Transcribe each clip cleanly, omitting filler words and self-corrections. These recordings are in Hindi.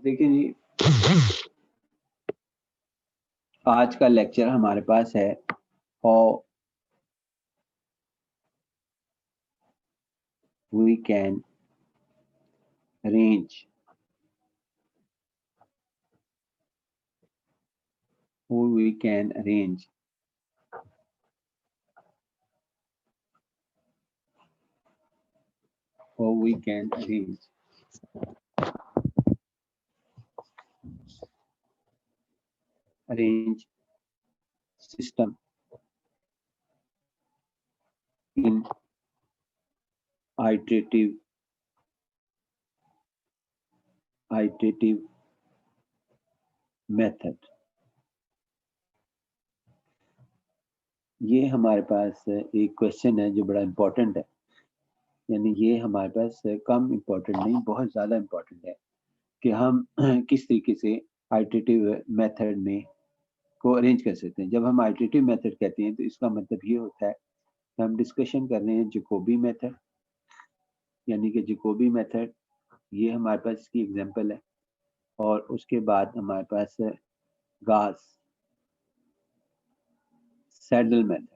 देखिए जी, आज का लेक्चर हमारे पास है how we can arrange how we can arrange how we can arrange system in iterative method। ये हमारे पास एक क्वेश्चन है जो बड़ा इम्पोर्टेंट है, यानी ये हमारे पास कम इम्पोर्टेंट नहीं, बहुत ज़्यादा इम्पोर्टेंट है कि हम किस तरीके से आइटरेटिव मेथड में को अरेंज कर सकते हैं। जब हम आइटरेटिव मेथड कहते हैं तो इसका मतलब ये होता है कि हम डिस्कशन कर रहे हैं जैकोबी मेथड, यानी कि जैकोबी मेथड ये हमारे पास इसकी एग्जांपल है। और उसके बाद हमारे पास है गास सैडल मेथड,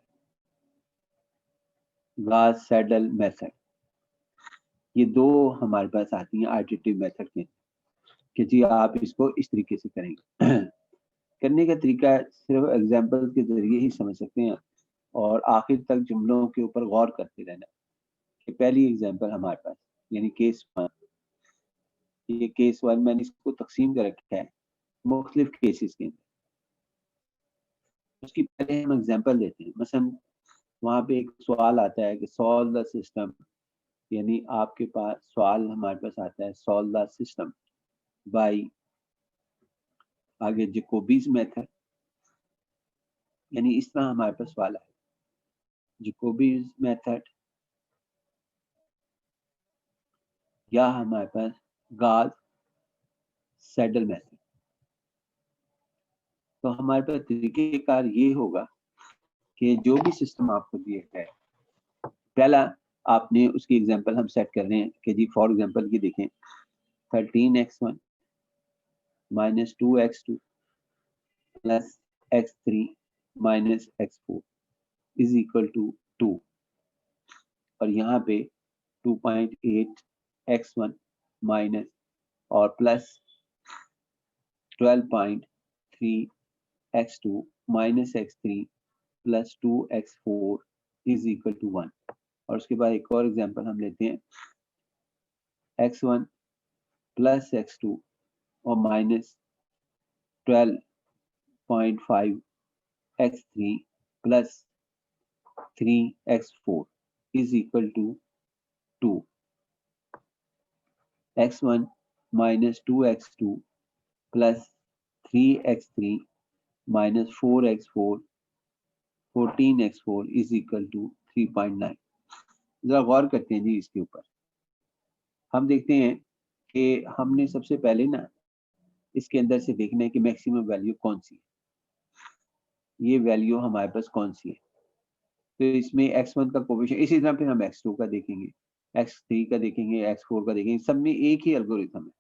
गास सैडल मेथड, ये दो हमारे पास आती हैं आइटरेटिव मेथड के कि जी आप इसको इस तरीके से करेंगे। करने का तरीका सिर्फ एग्जांपल के जरिए ही समझ सकते हैं और आखिर तक जुमलों के ऊपर गौर करते रहना। कि पहली एग्जांपल हमारे पास यानी केस 1, ये केस 1 मैंने इसको तकसीम कर रखा है मुख्तलिफ केसेस के अंदर। उसकी पहले हम एग्जांपल देते हैं। मसलन वहाँ पे एक सवाल आता है कि सॉल्व द सिस्टम, यानी आपके पास सवाल हमारे पास आता है सॉल्व द सिस्टम बाय आगे जैकोबीज मेथड, यानी इस तरह हमारे पास सवाल है जैकोबीज मेथड या हमारे पास गास सैडल मेथड। तो हमारे पास तरीकेकार ये होगा कि जो भी सिस्टम आपको दिया है, पहला आपने उसकी एग्जांपल हम सेट कर रहे हैं कि जी फॉर एग्जांपल ये देखें 13x1 minus 2x2 plus x3 minus x4 is equal to 2, और यहाँ पे 2.8x1 माइनस और plus 12.3x2 minus x3 plus 2x4 is equal to 1। और उसके बाद एक और एग्जांपल हम लेते हैं x1 प्लस x2 और minus 12.5 x3 plus 3x4 is equal to 2। x1 minus 2x2 plus 3x3 minus 4x4 14x4 is equal to 3.9। जरा गौर करते हैं जी इसके ऊपर। हम देखते हैं कि हमने सबसे पहले ना इसके अंदर से देखना है कि मैक्सिमम वैल्यू कौन सी है, ये वैल्यू हमारे पास कौन सी है। तो इसमें x1 का कोफिशिएंट, इसी तरह फिर हम x2 का देखेंगे, x3 का देखेंगे, x4 का देखेंगे, सब में एक ही एल्गोरिथम है।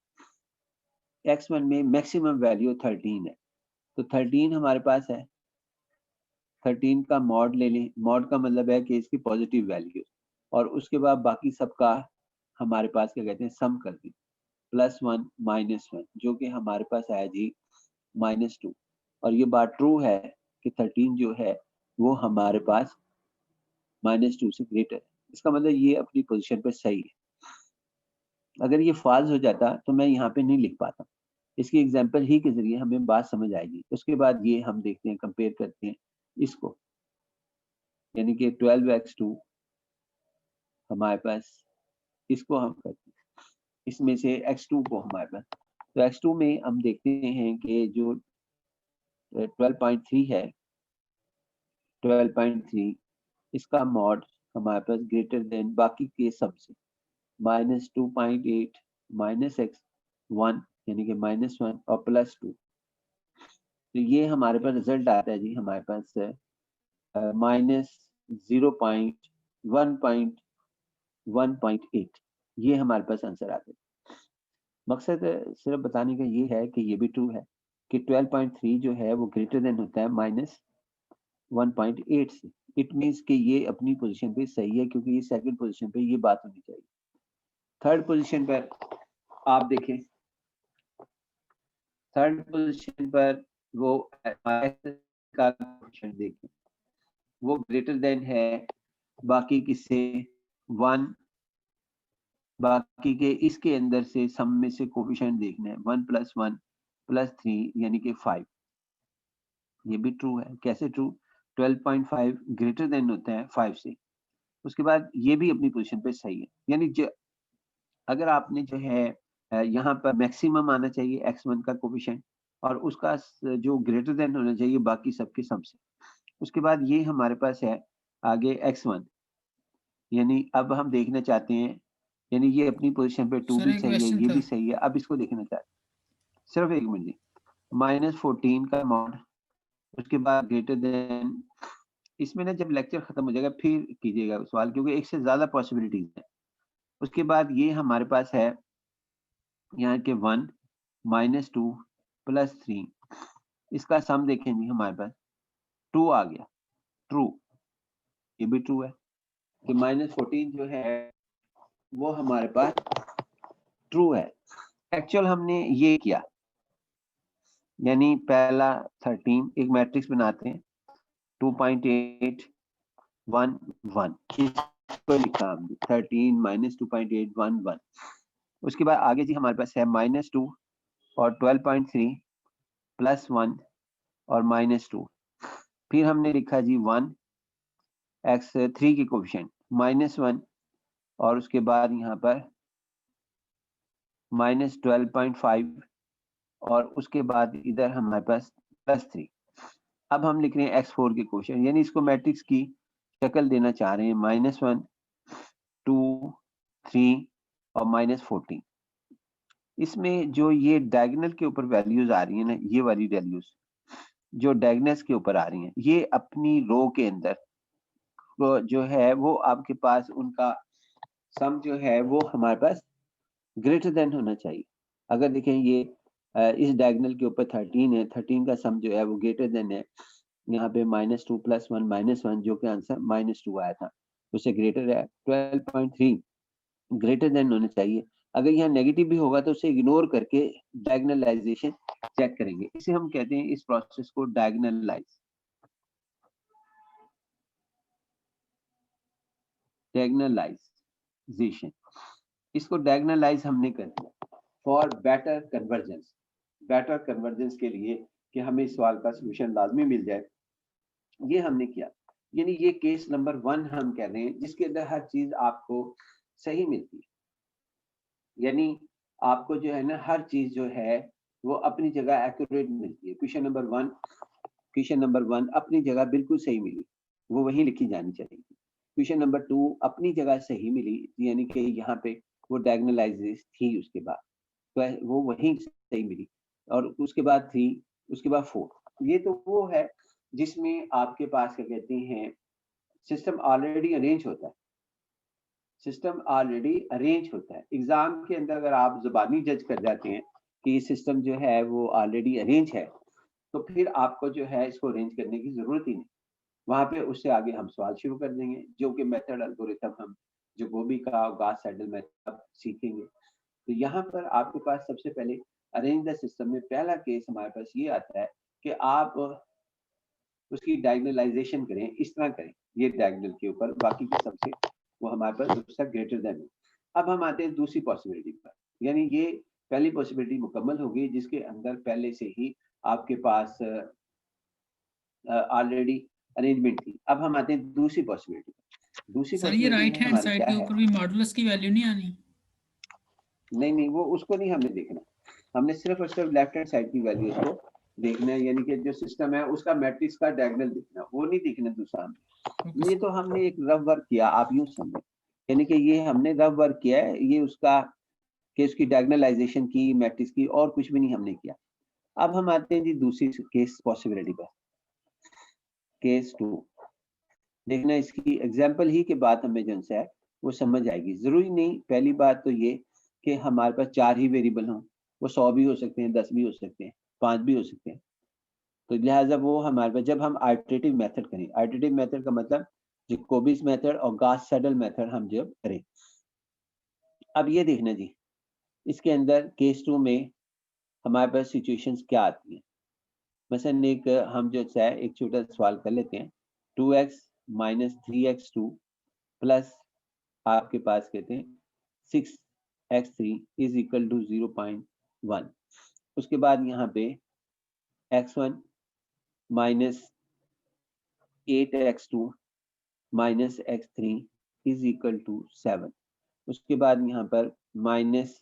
x1 में मैक्सिमम वैल्यू 13 है, तो 13 हमारे पास है। 13 का मॉड ले लें, मॉड का मतलब है कि इसकी पॉजिटिव वैल्यू, और उसके बाद बाकी सबका हमारे पास क्या कहते हैं सम कर दें, +1 -1 जो कि हमारे पास आया जी -2। और ये बात ट्रू है कि 13 जो है वो हमारे पास -2 से ग्रेटर है। इसका मतलब ये अपनी पोजीशन पर सही है। अगर ये फॉल्स हो जाता तो मैं यहाँ पे नहीं लिख पाता। इसकी एग्जांपल ही के जरिए हमें बात समझ आएगी। उसके बाद ये हम देखते हैं, कंपेयर करते हैं इसको, यानी कि 12x2 हमारे पास, इसको हम करते हैं इसमें से x2 को हमारे पास। तो x2 में हम देखते हैं कि जो 12.3 है, 12.3 इसका मॉड हमारे पास ग्रेटर देन बाकी के सब से -2.8 -x1 यानी कि -1 और +2। तो ये हमारे पास रिजल्ट आता है जी हमारे पास -0.1.8, ये हमारे पास आंसर आता है। मकसद सिर्फ बताने का ये है कि ये भी ट्रू है कि 12.3 जो है वो ग्रेटर देन होता है -1.8 से। इट मीन्स कि ये अपनी पोजीशन पे सही है, क्योंकि ये सेकंड पोजीशन पे ये बात होनी चाहिए। थर्ड पोजीशन पर आप देखें, थर्ड पोजीशन पर वो का क्वेश्चन देखें, वो ग्रेटर देन है बाकी किससे 1, बाकी के इसके अंदर से सम में से कोफिशिएंट देखना है 1 + 1 + 3 यानी कि 5। ये भी ट्रू है। कैसे ट्रू? 12.5 ग्रेटर देन होता है 5 से। उसके बाद ये भी अपनी पोजीशन पे सही है, यानी अगर आपने जो है यहाँ पर मैक्सिमम आना चाहिए x1 का कोफिशिएंट और उसका जो ग्रेटर देन होना चाहिए बाकी सबके सम से। उसके बाद ये हमारे पास है आगे x1, यानी अब हम देखना चाहते हैं, यानी ये अपनी पोजीशन पे 2 सर भी एक सही है, क्वेश्चन ये था। भी सही है। अब इसको देखना चाहते हैं, सिर्फ एक मिनट जी। -14 का मॉड, उसके बाद ग्रेटर देन, इसमें ना जब लेक्चर खत्म हो जाएगा फिर कीजिएगा सवाल, क्योंकि एक से ज्यादा पॉसिबिलिटीज है। उसके बाद ये हमारे पास है यहाँ के 1 -2 + 3, इसका सम देखें जी, हमारे पास 2 आ गया, ट्रू। ये भी ट्रू है कि -14 जो है वो हमारे पास ट्रू है। एक्चुअल हमने ये किया, यानी पहला 13, एक मैट्रिक्स बनाते हैं 2.8 1 1, इसको लिखा हमने 13 - 2.8 1 1। उसके बाद आगे जी हमारे पास है -2 और 12.3 + 1 और -2। फिर हमने लिखा जी 1 x3 के कोफिशिएंट -1 और उसके बाद यहाँ पर -12.5 और उसके बाद इधर हमारे पास +3। अब हम लिख रहे हैं x4 के कोफिशिएंट, यानी इसको मैट्रिक्स की शक्ल देना चाह रहे हैं -1 2 3 और -14। इसमें जो ये डायगोनल के ऊपर वैल्यूज आ रही है ना, ये वाली वैल्यूज जो डायगोनल्स के ऊपर आ रही हैं, ये अपनी रो के अंदर वो जो है वो आपके पास उनका सम जो है वो हमारे पास ग्रेटर देन होना चाहिए। अगर देखें ये इस डायगोनल के ऊपर 13 है, 13 का सम जो है वो ग्रेटर देन है यहाँ पे -2 + 1 -1, जो कि आंसर -2 आया था, उससे ग्रेटर है। 12.3 ग्रेटर देन होना चाहिए। अगर यहाँ नेगेटिव भी होगा तो उसे इग्नोर करके डायगोनलाइजेशन चेक करेंगे। इसे हम कहते हैं इस प्रोसेस को डायगोनलाइजेशन। इसको डायगोनलाइज हमने कर दिया for better convergence. Better convergence के लिए कि हमें इस सवाल का सलूशन लाजमी मिल जाए, ये हमने किया। यानी ये केस नंबर 1 हम कह रहे हैं जिसके अंदर हर चीज आपको सही मिलती है, यानी आपको जो है ना हर चीज जो है वो अपनी जगह एक्यूरेट मिलती है। क्वेश्चन नंबर 1 अपनी जगह बिल्कुल सही मिली, वो वहीं लिखी जानी चाहिए। क्वेश्चन नंबर 2 अपनी जगह सही मिली, यानी कि यहाँ पे वो डायगोनलाइज थी, उसके बाद तो वो वहीं सही मिली, और उसके बाद 3, उसके बाद 4। ये तो वो है जिसमें आपके पास क्या कहते हैं सिस्टम ऑलरेडी अरेंज होता है। सिस्टम ऑलरेडी अरेंज होता है। एग्जाम के अंदर अगर आप जुबानी जज कर जाते हैं कि ये सिस्टम जो है वो ऑलरेडी अरेंज है, तो फिर आपको जो है इसको अरेंज करने की जरूरत ही नहीं। वहां पे उससे आगे हम सवाल शुरू कर देंगे, जो कि मेथड एल्गोरिथम हम जो गोबी का गास सैडल मेथड सीखेंगे। तो यहाँ पर आपके पास सबसे पहले अरेंज द सिस्टम में पहला केस हमारे पास ये आता है कि आप उसकी डायगोनलाइजेशन करें, इस तरह करें, ये डायगोनल के ऊपर बाकी की सबसे वो हमारे पास उसका ग्रेटर देन है। अब हम आते हैं दूसरी पॉसिबिलिटी पर, यानी ये पहली पॉसिबिलिटी मुकम्मल होगी जिसके अंदर पहले से ही आपके पास ऑलरेडी अरेंजमेंट थी। अब हम आते हैं दूसरी पॉसिबिलिटी पर। दूसरी सर ये पॉसिबिलिटी राइट में हैंड हमारी साइड क्या के है? ऊपर भी मॉडुलस की वैल्यू नहीं आनी? नहीं नहीं, वो उसको नहीं हमने देखना, हमने सिर्फ और सिर्फ लेफ्ट हैंड साइड की वैल्यूज को देखना है, यानी कि जो सिस्टम है उसका मैट्रिक्स का डायगोनल देखना, वो नहीं देखना दूसरा ओके हमने। ये सर। तो हमने एक रफ वर्क किया, आप यूं समझें, यानी कि ये हमने रफ वर्क किया है, ये उसका कि उसकी डायगोनलाइजेशन की, मैट्रिक्स की, और कुछ भी नहीं हमने किया। अब हम आते हैं जी दूसरी केस पॉसिबिलिटी पर, केस 2। देखना इसकी एग्जाम्पल ही के बाद हमें जो है वो समझ आएगी। जरूरी नहीं, पहली बात तो ये कि हमारे पास 4 ही वेरिएबल हों, वो 100 भी हो सकते हैं, 10 भी हो सकते हैं, 5 भी हो सकते हैं। तो लिहाजा वो हमारे पास जब हम आइटरेटिव मेथड करें, आइटरेटिव मेथड का मतलब जैकोबियन मेथड और गॉस सेडल मेथड हम जब करें। अब ये देखना जी, इसके अंदर केस 2 में हमारे पास सिचुएशंस क्या आती हैं। मसलन एक हम जो है एक छोटा सवाल कर लेते हैं, 2x माइनस 3x2 प्लस आपके पास कहते हैं 6x3 इज इक्वल टू 0.1। उसके बाद यहाँ पे x1 minus 8x2 minus x3 is equal to 7। उसके बाद यहाँ पर minus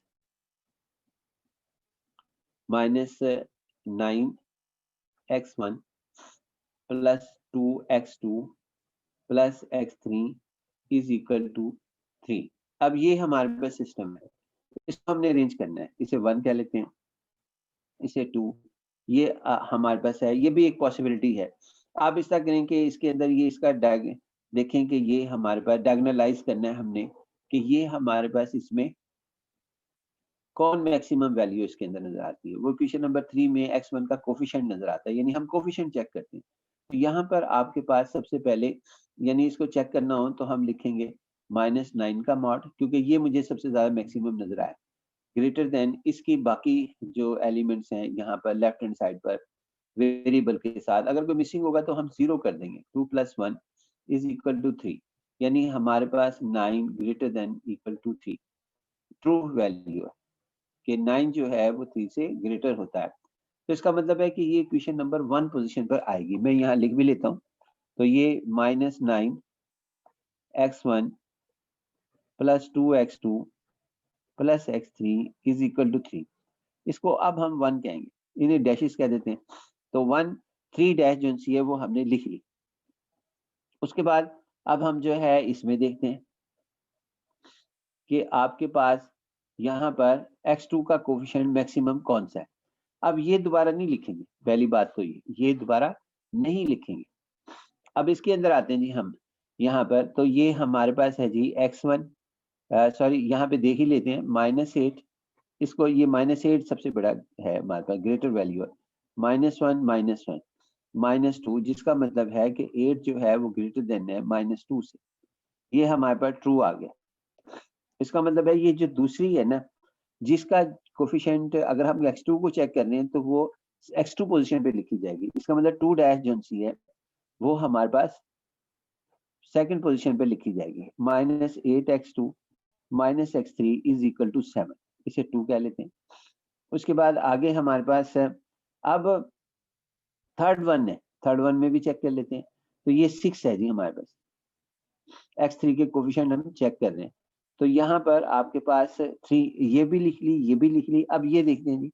9x1 plus 2x2 plus x3 is equal to 3। अब ये हमारे पास सिस्टम है, इसको हमने अरेंज करना है। इसे 1 कह लेते हैं, इसे 2, ये हमारे पास है। ये भी एक पॉसिबिलिटी है। आप इस तरह करें कि इसके अंदर ये इसका देखें कि ये हमारे पास डायगोनलाइज करना है हमने, कि ये हमारे पास इसमें कौन मैक्सिमम वैल्यू इसके अंदर नजर आती है। वो क्वेश्चन नंबर 3 में x1 का कोफिशिएंट नजर आता है, यानी हम कोफिशिएंट चेक करते हैं। तो यहाँ पर आपके पास सबसे पहले यानी इसको चेक करना हो तो हम लिखेंगे -9 का मॉड, क्योंकि ये मुझे सबसे ज्यादा मैक्सिमम नजर आया, ग्रेटर देन इसकी बाकी जो एलिमेंट्स हैं यहाँ पर लेफ्ट हैंड साइड पर वेरिएबल के साथ। अगर कोई मिसिंग होगा तो हम 0 कर देंगे। 2 + 1 इज इक्वल टू 3, यानी हमारे पास 9 greater than equal to 3 true value है कि 9 जो है वो 3 से ग्रेटर होता है। तो इसका मतलब है कि ये क्वेश्चन नंबर 1 पोजीशन पर आएगी। मैं यहाँ लिख भी लेता हूँ। तो ये -9 x1 plus 2x2 plus x3 is equal to 3। इसको अब हम 1 कहेंगे, इन्हें डैशेस कह देते हैं। तो 1 3 डैश जो सी है वो हमने लिख ली। उसके बाद अब हम जो है इसमें देखते हैं कि आपके पास यहाँ पर x2 का कोफिशिएंट मैक्सिमम कौन सा है। अब ये दोबारा नहीं लिखेंगे, पहली बात तो ये दोबारा नहीं लिखेंगे। अब इसके अंदर आते हैं जी हम यहाँ पर। तो ये हमारे पास है जी x1, सॉरी यहाँ पे देख ही लेते हैं, -8। इसको ये -8 सबसे बड़ा है हमारे पास, ग्रेटर वैल्यू है। -1 -2, जिसका मतलब है कि 8 जो है वो ग्रेटर देन है -2 से। ये हमारे पास ट्रू आ गया। इसका मतलब है ये जो दूसरी है ना, जिसका कोफिशिएंट अगर हम x2 को चेक कर रहे हैं तो वो x2 पोजीशन पे लिखी जाएगी। इसका मतलब 2 डैश जो सी है वो हमारे पास सेकंड पोजीशन पे लिखी जाएगी। -8x2 -x3 is equal to 7, इसे 2 कह लेते हैं। उसके बाद आगे हमारे पास अब थर्ड वन है, थर्ड वन में भी चेक कर लेते हैं। तो ये 6 है जी हमारे पास, x3 के कोफिशिएंट हम चेक कर रहे हैं। तो यहाँ पर आपके पास 3, ये भी लिख ली, ये भी लिख ली। अब ये देखते हैं जी,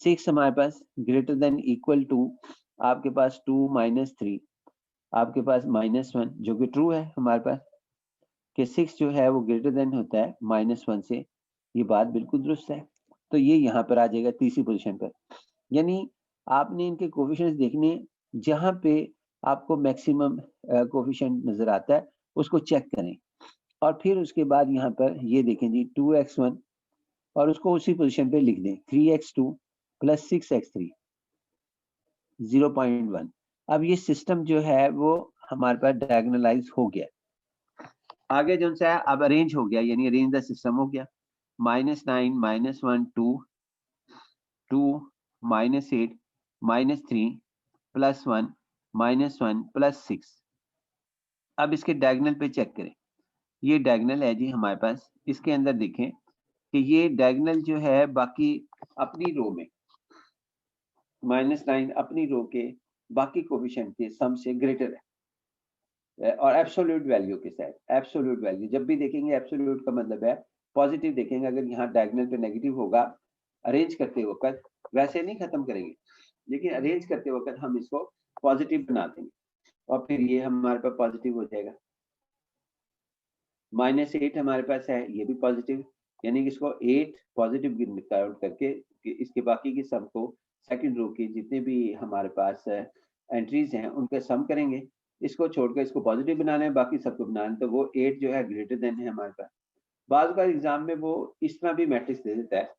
6 हमारे पास ग्रेटर देन इक्वल टू आपके पास 2 - 3, आपके पास -1, जो कि ट्रू है हमारे पास कि 6 जो है वो ग्रेटर देन होता है -1 से। ये बात बिल्कुल दुरुस्त है। तो ये यहाँ पर आ जाएगा तीसरी पोजीशन पर। यानी आपने इनके कोफिशिएंट्स देखने, जहाँ पे आपको मैक्सिमम कोफिशिएंट नजर आता है उसको चेक करें, और फिर उसके बाद यहाँ पर ये देखें जी 2x1 और उसको उसी पोजीशन पे लिख दें, 3x2 प्लस 6x3 0.1। अब ये सिस्टम जो है वो हमारे पास डायगोनलाइज हो गया। आगे जो सा है अब अरेंज हो गया, यानी अरेंज द सिस्टम हो गया। -9 -1 2 2 -8 -3 +1 -1 +6। अब इसके डायगोनल पे चेक करें। ये डायगोनल है जी हमारे पास। इसके अंदर देखें कि ये डायगोनल जो है बाकी अपनी रो में -9 अपनी रो के बाकी कोफिशिएंट के सम से ग्रेटर है, और एब्सोल्यूट वैल्यू के साथ। एब्सोल्यूट वैल्यू जब भी देखेंगे, एब्सोल्यूट का मतलब है पॉजिटिव देखेंगे। अगर यहाँ डायगोनल पे नेगेटिव होगा अरेंज करते वक्त, वैसे नहीं खत्म करेंगे, लेकिन अरेंज करते वक्त हम इसको पॉजिटिव बना देंगे और फिर ये हमारे पास पॉजिटिव हो जाएगा। -8 हमारे पास है, ये भी पॉजिटिव, यानी कि इसको 8 पॉजिटिव काउंट करके इसके बाकी की सम को सेकंड रो की जितने भी हमारे पास एंट्रीज हैं उनके सम करेंगे। इसको छोड़कर इसको पॉजिटिव बनाना है, बाकी सबको बनाना है। तो वो 8 जो है ग्रेटर देन है हमारे पास। बाद का एग्जाम में वो इस तरह भी मैट्रिक्स दे देता है,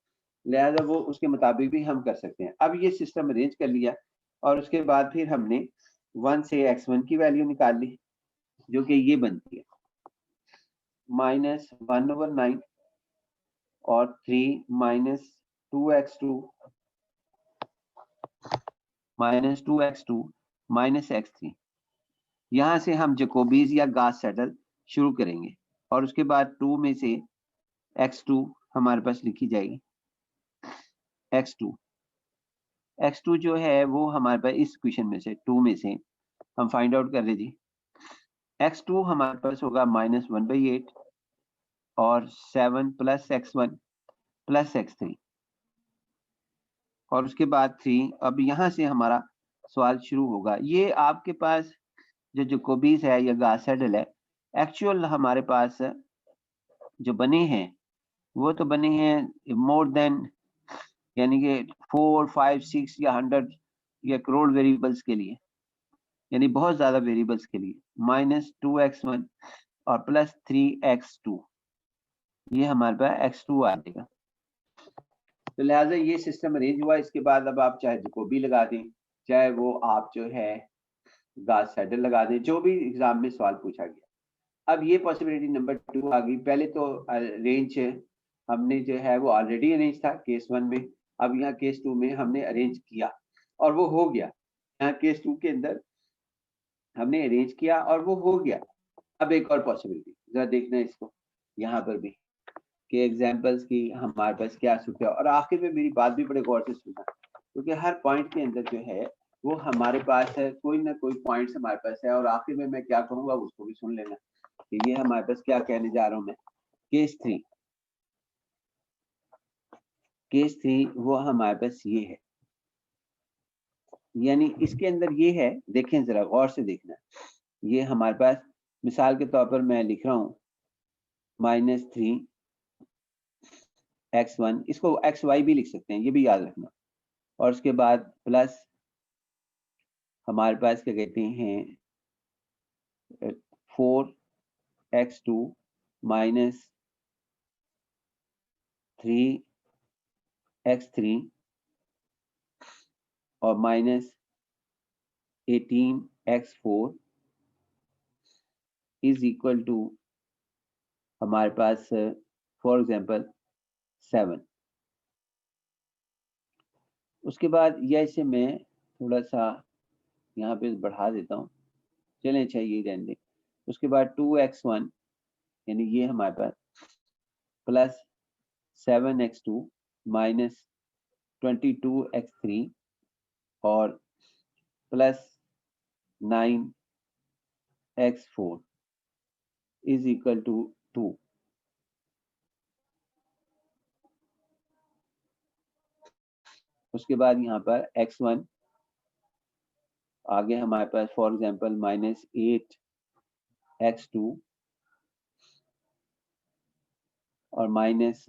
लिहाजा वो उसके मुताबिक भी हम कर सकते हैं। अब ये सिस्टम अरेंज कर लिया और उसके बाद फिर हमने 1 से x1 की वैल्यू निकाल ली, जो कि ये बनती है -1/9 और 3 -2x2 -2x2 यहाँ से हम जैकोबीज या गॉस सेडल शुरू करेंगे और उसके बाद 2 में से x2 हमारे पास लिखी जाएगी। x2 जो है वो हमारे पास इस क्वेश्चन में से 2 में से हम फाइंड आउट कर रहे जी। x2 हमारे पास होगा -1/8 और 7 + x1 + x3 और उसके बाद 3। अब यहाँ से हमारा सवाल शुरू होगा। ये आपके पास जो जैकोबीज है या गॉस सेडल है, एक्चुअल हमारे पास जो बने हैं वो तो बने हैं मोर देन, यानी कि 4, 5, 6 या 100 या करोड़ वेरिएबल्स के लिए, यानी बहुत ज्यादा वेरिएबल्स के लिए -2x1 और +3x2, ये हमारे पास x2 आ जाएगा। तो लिहाजा ये सिस्टम अरेंज हुआ। इसके बाद अब आप चाहे जैकोबी लगा दें, चाहे वो आप जो है गॉस सेडल लगा दें, जो भी एग्जाम में सवाल पूछा गया। अब ये पॉसिबिलिटी नंबर 2 आ गई। पहले तो रेंज हमने जो है वो ऑलरेडी अरेंज था केस 1 में, अब यहाँ केस 2 में हमने अरेंज किया और वो हो गया। यहाँ केस 2 के अंदर हमने अरेंज किया और वो हो गया। अब एक और पॉसिबिलिटी जरा देखना है इसको यहाँ पर भी कि एग्जाम्पल्स की हमारे पास क्या सूट है। और आखिर में मेरी बात भी बड़े गौर से सुनना, क्योंकि हर पॉइंट के अंदर जो है वो हमारे पास है, कोई ना कोई पॉइंट्स हमारे पास है और आखिर में मैं क्या कहूँगा उसको भी सुन लेना कि ये हमारे पास क्या कहने जा रहा हूँ मैं। केस 3 वो हमारे पास ये है, यानी इसके अंदर ये है, देखें जरा गौर से देखना। ये हमारे पास मिसाल के तौर पर मैं लिख रहा हूँ -3x1, इसको xy भी लिख सकते हैं, ये भी याद रखना। और उसके बाद प्लस हमारे पास क्या कहते हैं 4x2 -3x3 और -18x4 इज इक्वल टू हमारे पास फॉर एग्जांपल 7। उसके बाद यह इसे मैं थोड़ा सा यहाँ पे बढ़ा देता हूँ, चलें अच्छा ये रहने दें। उसके बाद 2x1 यानी ये हमारे पास प्लस 7x2 माइनस 22x3 और plus 9x4 is equal to 2। उसके बाद यहाँ पर x1 आगे हमारे पास फॉर एग्जांपल -8x2 और माइनस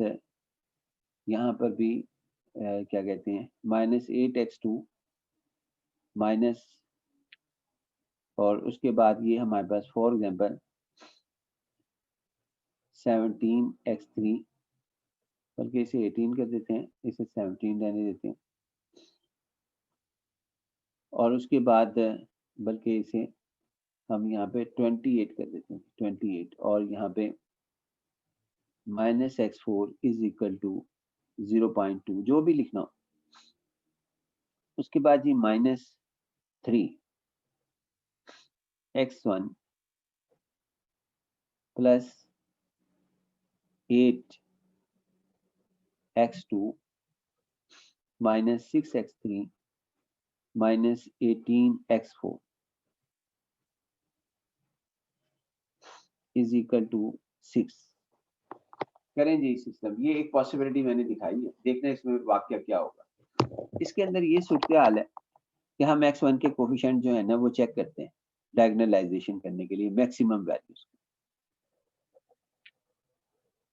यहाँ पर भी क्या कहते हैं -8x2 माइनस, और उसके बाद ये हमारे पास फॉर एग्जांपल 17x3, बल्कि इसे 18 कर देते हैं, इसे 17 रहने देते हैं। और उसके बाद बल्कि इसे हम यहाँ पे 28 कर देते हैं, 28, और यहाँ पे -x4 इज इक्वल टू 0.2, जो भी लिखना हो। उसके बाद जी -3x1 plus 8x2 minus 6x3 minus 18x4 is equal to 6। करें जी सिस्टम, ये एक पॉसिबिलिटी मैंने दिखाई है, देखना इसमें वाक्य क्या होगा। इसके अंदर ये सूरत हाल है कि हम x1 के कोफिशिएंट जो है ना वो चेक करते हैं डायगोनलाइजेशन करने के लिए मैक्सिमम वैल्यूज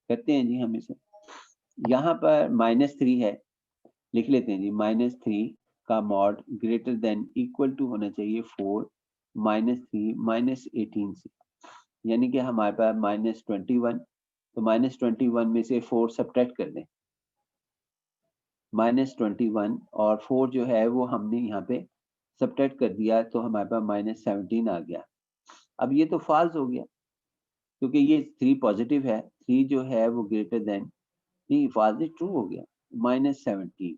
करते हैं जी। हम इसे यहाँ पर -3 है, लिख लेते हैं जी। -3 का mod greater than equal to होना चाहिए 4 -3 -18 से, यानी कि हमारे पास -21 तो -21 में से 4 सब्ट्रैक्ट कर दें। -21 और 4 जो है वो हमने यहाँ पे सब्ट्रैक्ट कर दिया तो हमारे पास -17 आ गया। अब ये तो फॉल्स हो गया क्योंकि ये 3 पॉजिटिव है, 3 जो है वो ग्रेटर देन, नहीं फॉल्स ट्रू हो गया, -17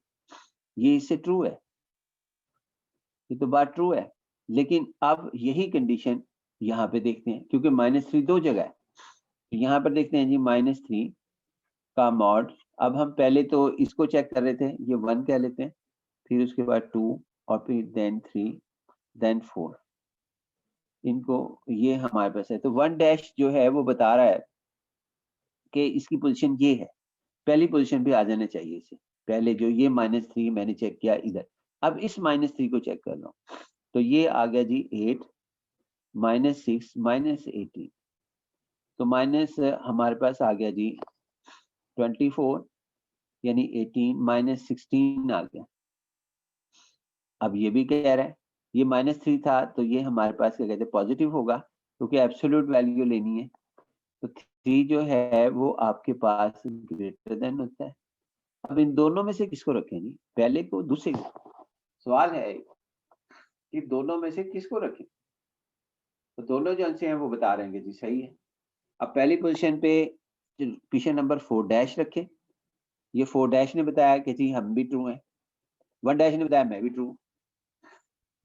ये इससे ट्रू है, ये तो बात ट्रू है। लेकिन अब यही कंडीशन यहाँ पे देखते हैं क्योंकि -3 दो जगह है, तो यहाँ पर देखते हैं जी -3 का मॉड। अब हम पहले तो इसको चेक कर रहे थे, ये 1 कह लेते हैं, फिर उसके बाद 2 और फिर देन 3 देन 4, इनको ये हमारे पास है। तो 1 डैश जो है वो बता रहा है कि इसकी पोजीशन ये है, पहली पोजीशन पे आ जाना चाहिए इसे। पहले जो ये -3 मैंने चेक किया इधर, अब इस -3 को चेक कर लो तो ये आ गया जी 8 -6 -18, तो माइनस हमारे पास आ गया जी 24 यानी 18 -16 आ गया। अब ये भी कह रहा है ये -3 था तो ये हमारे पास क्या कहते हैं पॉजिटिव होगा क्योंकि एब्सोल्यूट वैल्यू लेनी है, तो 3 जो है वो आपके पास ग्रेटर देन होता है। अब इन दोनों में से किसको रखें जी, पहले को दूसरे को? सवाल है कि दोनों में से किसको रखें, तो दोनों जो आंसर हैं वो बता रहे हैं जी सही है। अब पहली पोजीशन पे क्वेश्चन नंबर 4 डैश रखें, ये 4 डैश ने बताया कि जी हम भी ट्रू हैं, 1 डैश ने बताया मैं भी ट्रू।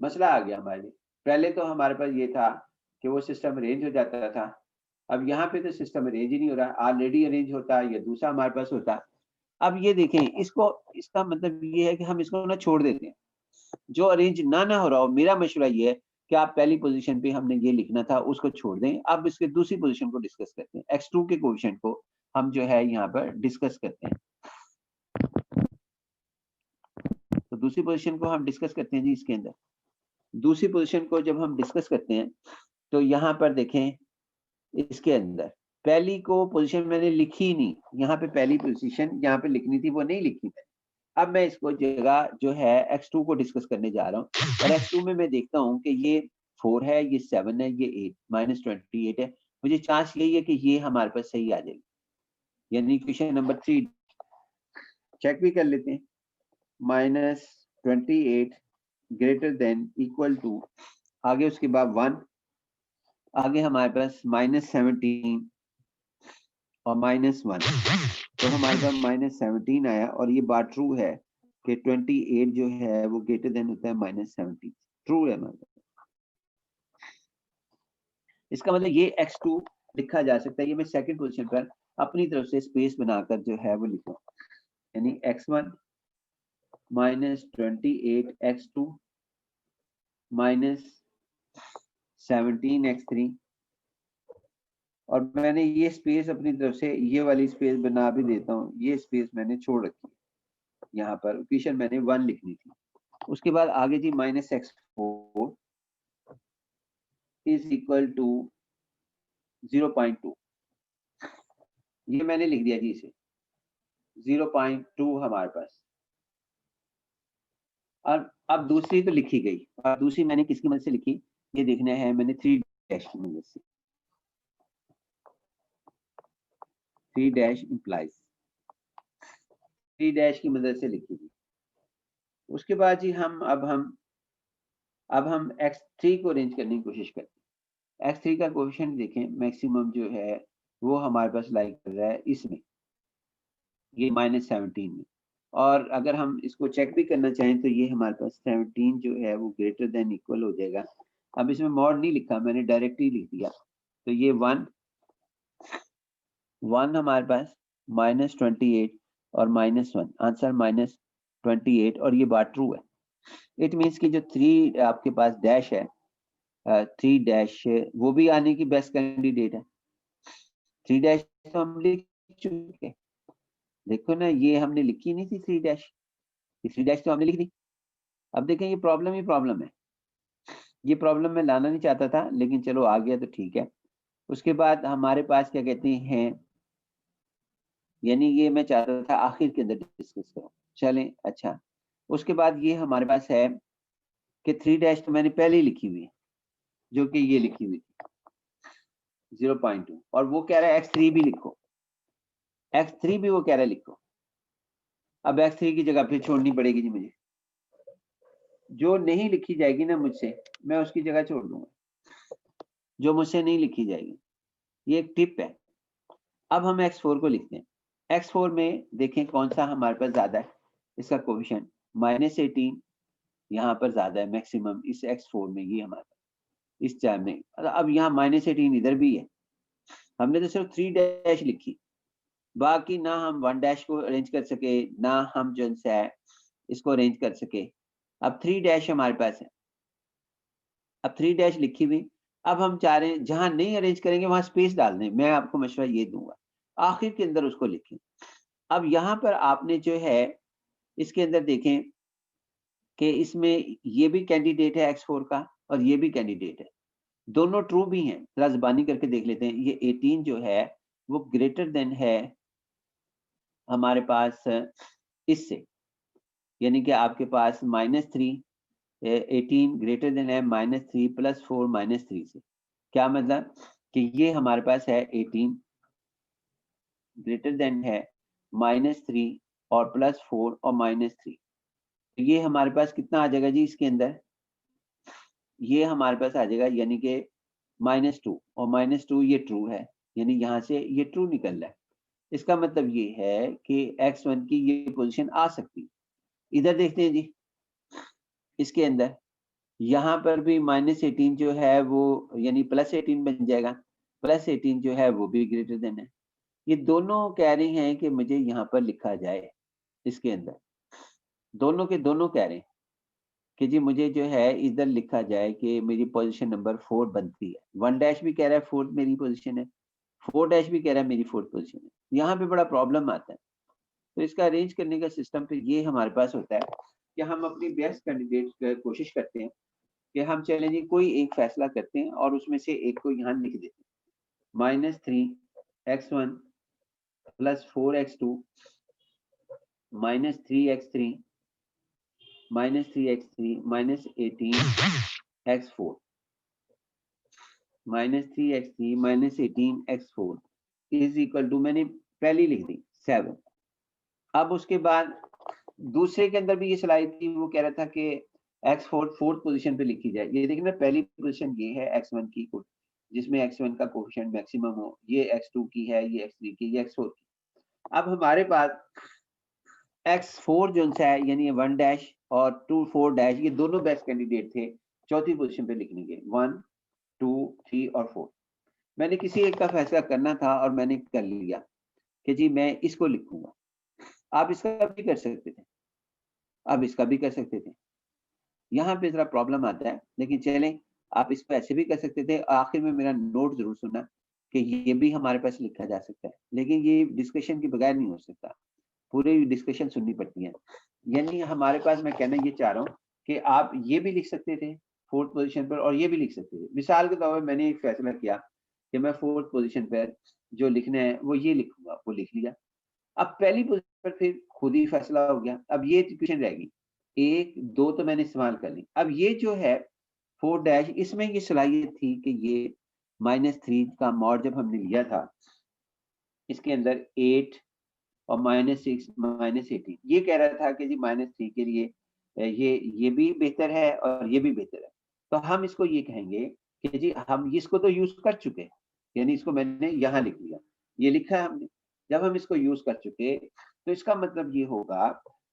मसला आ गया हमारे लिए, पहले तो हमारे पास ये था कि वो सिस्टम अरेंज हो जाता था, अब यहाँ पे तो सिस्टम अरेंज ही नहीं हो रहा, ऑलरेडी अरेंज होता या दूसरा हमारे पास होता। अब ये देखें इसको, इसका मतलब ये है कि हम इसको ना छोड़ देते हैं, जो अरेंज ना हो रहा हो। मेरा मशवरा ये है कि आप पहली पोजीशन पे हमने ये लिखना था उसको छोड़ दें, अब इसके दूसरी पोजीशन को डिस्कस करते हैं, x2 के कोएफिशिएंट को हम जो है यहाँ पर डिस्कस करते हैं। तो दूसरी पोजीशन को हम डिस्कस करते हैं जी, इसके अंदर दूसरी पोजीशन को जब हम डिस्कस करते हैं तो यहाँ पर देखें इसके अंदर पहली को पोजीशन मैंने लिखी नहीं, यहाँ पे पहली पोजीशन यहाँ पे लिखनी थी वो नहीं लिखी मैंने। अब मैं इसको जगह जो है x2 को डिस्कस करने जा रहा हूँ और x2 में मैं देखता हूँ कि ये 4 है, ये 7 है, ये 8 -28 है, मुझे चांस यही है कि ये हमारे पास सही आ जाएगी, यानी क्वेश्चन नंबर 3 चेक भी कर लेते हैं। -28 ग्रेटर देन इक्वल टू, आगे उसके बाद 1, आगे हमारे पास -17 और -1, तो हमारे पास -17 आया और ये बात ट्रू है कि 28 जो है वो ग्रेटर देन होता है -17, ट्रू है हमारे पास। इसका मतलब ये x2 लिखा जा सकता है, ये मैं सेकंड पोजीशन पर अपनी तरफ से स्पेस बनाकर जो है वो लिखूं, यानी x1 -28 x2 -17 x3, और मैंने ये स्पेस अपनी तरफ से ये वाली स्पेस बना भी देता हूँ, ये स्पेस मैंने छोड़ रखी है, यहाँ पर इक्वेशन मैंने 1 लिखनी थी। उसके बाद आगे जी -x4 इज इक्वल टू 0.2, ये मैंने लिख दिया जी इसे 0.2 हमारे पास। और अब दूसरी तो लिखी गई, और दूसरी मैंने किसकी मदद से लिखी ये देखना है, मैंने 3 डैश की मदद से, 3 डैश इंप्लाइज 3 डैश की मदद से लिखी थी। उसके बाद जी अब हम x3 को अरेंज करने की कोशिश करते हैं। x3 का कोएफिशिएंट देखें, मैक्सिमम जो है वो हमारे पास लाइक कर रहा है इसमें, ये -17 में, और अगर हम इसको चेक भी करना चाहें तो ये हमारे पास 17 जो है वो ग्रेटर देन इक्वल हो जाएगा। अब इसमें मॉड नहीं लिखा मैंने, डायरेक्ट ही लिख दिया, तो ये 1 हमारे पास -28 और -1, आंसर -28, और ये बात ट्रू है। इट मीन्स कि जो 3 आपके पास डैश है, 3 डैश वो भी आने की बेस्ट कैंडिडेट है। 3 डैश तो हम लिख चुके, देखो ना ये हमने लिखी नहीं थी 3 डैश, 3 डैश तो हमने लिखी थी। अब देखें ये प्रॉब्लम ही प्रॉब्लम है, ये प्रॉब्लम मैं लाना नहीं चाहता था लेकिन चलो आ गया तो ठीक है। उसके बाद हमारे पास क्या कहते हैं, यानी ये मैं चाहता था आखिर के अंदर डिस्कस करूं, चलें अच्छा। उसके बाद ये हमारे पास है कि 3 डैश तो मैंने पहले ही लिखी हुई है, जो कि ये लिखी हुई थी 0.2, और वो कह रहा है x3 भी लिखो, x3 भी वो कह रहा है लिखो। अब x3 की जगह फिर छोड़नी पड़ेगी जी मुझे, जो नहीं लिखी जाएगी ना मुझसे मैं उसकी जगह छोड़ दूंगा, जो मुझसे नहीं लिखी जाएगी। ये एक टिप है। अब हम x4 को लिखते हैं। x4 में देखें कौन सा हमारे पास ज्यादा है, इसका कोएफिशिएंट -18 यहाँ पर ज्यादा है मैक्सिमम इस x4 में, ये हमारे इस चार में। अब यहाँ -18 इधर भी है, हमने तो सिर्फ 3 डैश लिखी, बाकी ना हम 1 डैश को अरेंज कर सके ना हम जो है इसको अरेंज कर सके। अब 3 डैश हमारे पास है, अब 3 डैश लिखी हुई। अब हम चाह रहे हैं जहां नहीं अरेंज करेंगे वहां स्पेस डाल दें, मैं आपको मशवरा ये दूंगा आखिर के अंदर उसको लिखें। अब यहाँ पर आपने जो है इसके अंदर देखें कि इसमें ये भी कैंडिडेट है x4 का और ये भी कैंडिडेट है, दोनों ट्रू भी हैं। जरा ज़बानी करके देख लेते हैं। ये 18 जो है वो ग्रेटर देन है हमारे पास इससे, यानी कि आपके पास -3, 18 ग्रेटर देन है -3 + 4 -3 से। क्या मतलब कि ये हमारे पास है 18 ग्रेटर देन है -3 और +4 और -3। ये हमारे पास कितना आ जाएगा जी इसके अंदर, ये हमारे पास आ जाएगा यानी कि -2 और -2 ये ट्रू है, यानी यहाँ से ये ट्रू निकल रहा है। इसका मतलब ये है कि x1 की ये पोजीशन आ सकती है। इधर देखते हैं जी, इसके अंदर यहाँ पर भी -18 जो है वो यानी +18 बन जाएगा, +18 जो है वो भी ग्रेटर देन है। ये दोनों कह रही हैं कि मुझे यहाँ पर लिखा जाए, इसके अंदर दोनों के दोनों कह रहे हैं कि जी मुझे जो है इधर लिखा जाए कि मेरी पोजीशन नंबर 4 बनती है। 1 डैश भी कह रहा है 4th मेरी पोजीशन है, 4 डैश भी कह रहा है मेरी 4th पोजीशन है। यहाँ पे बड़ा प्रॉब्लम आता है। तो इसका अरेंज करने का सिस्टम फिर ये हमारे पास होता है कि हम अपनी बेस्ट कैंडिडेट कोशिश करते हैं कि हम चलें जी कोई एक फैसला करते हैं और उसमें से एक को यहाँ लिख देते हैं। -3x1 + 4x2 -3x3 -3x3 -18x4 -3x3 -18x4 is equal to, मैंने पहली लिख दी 7। अब उसके बाद दूसरे के अंदर भी ये सलाह थी, वो कह रहा था कि x4 4th पोजीशन पे लिखी जाए। ये देखिए ना पहली पोजीशन ये है x1 की, जिसमें x1 का कोएफिशिएंट मैक्सिमम हो, ये x2 की है, ये x3 की, ये x4 की। अब हमारे पास x4 जो है यानी 1 डैश और 2 4 डैश ये दोनों बेस्ट कैंडिडेट थे चौथी पोजीशन पे लिखने के, 1 2 3 और 4। मैंने किसी एक का फैसला करना था और मैंने कर लिया कि जी मैं इसको लिखूंगा। आप इसका भी कर सकते थे, आप इसका भी कर सकते थे, यहाँ पे जरा प्रॉब्लम आता है, लेकिन चलें आप इसको ऐसे भी कर सकते थे। आखिर में मेरा नोट जरूर सुनना कि ये भी हमारे पास लिखा जा सकता है, लेकिन ये डिस्कशन के बगैर नहीं हो सकता, पूरी डिस्कशन सुननी पड़ती है। यानी हमारे पास मैं कहना ये चाह रहा हूँ कि आप ये भी लिख सकते थे 4th पोजीशन पर और ये भी लिख सकते थे। मिसाल के तौर पर मैंने एक फैसला किया कि मैं 4th पोजीशन पर जो लिखना है वो ये लिखूंगा, वो लिख लिया। अब पहली पोजीशन पर फिर खुद ही फैसला हो गया। अब ये क्वेश्चन रहेगी 1 2 तो मैंने इस्तेमाल कर ली। अब ये जो है 4 डैश, इसमें ये सलाहियत थी कि ये -3 का मॉड जब हमने लिया था इसके अंदर 8 और -6 -18, ये कह रहा था कि जी -3 के लिए ये भी बेहतर है और ये भी बेहतर है। तो हम इसको ये कहेंगे कि जी हम इसको तो यूज कर चुके हैं, यानी इसको मैंने यहाँ लिख लिया, ये लिखा है हमने। जब हम इसको यूज कर चुके तो इसका मतलब ये होगा